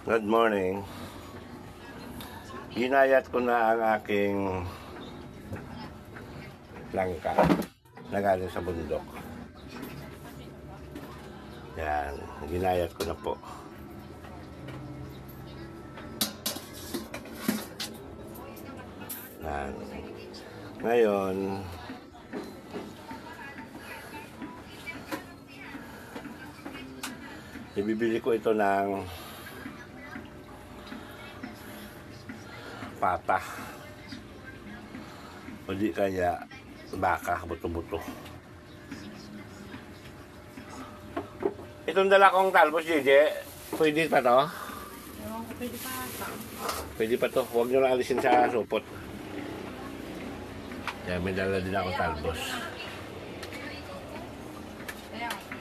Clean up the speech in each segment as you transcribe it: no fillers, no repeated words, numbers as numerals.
Good morning. Ginayat ko na ang aking langka na galing sa bundok. Yan, ginayat ko na po. Yan. Ngayon, ibibili ko ito ng pata o di kaya baka, buto-buto. Itong dala kong talbos, Jeje, pwede pa to? Ewan ko, pwede pa ata. Pwede pa to, huwag nyo na alisin sa supot. Yan, may dala din ako talbos.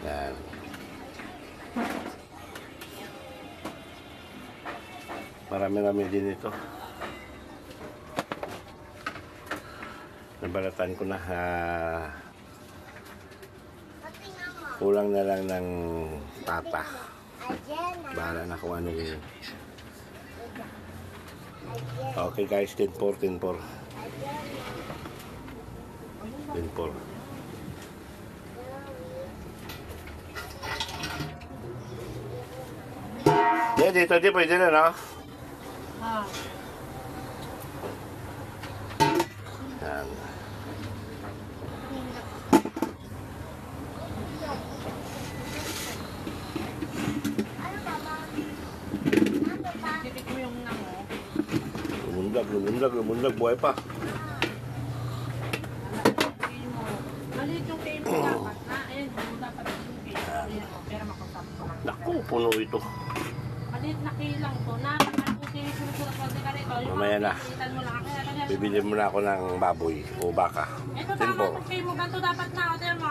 Yan. Marami-rami din ito. Nabalatan ko na. Kulang na lang ng pata. Bahala na kung ano yun. Okay guys, 10-4, 10-4. 10-4. Dito, di pwede na, no? Ah. Yan. Titik mo yung nango. Lumundag, buhay pa. Maliit yung kayo mo dapat na. Ayun, dapat yung kayo. Ayan, pero makasap ko lang. Naku, puno ito. Maliit na kilang to. Nakakal kung kayo susunod ko ka rito. Mamaya na. Pilitan mo lang. Bibili muna ako ng baboy o baka. Ito 10-4. tama kung kayo mo ganito dapat na. Ate mo.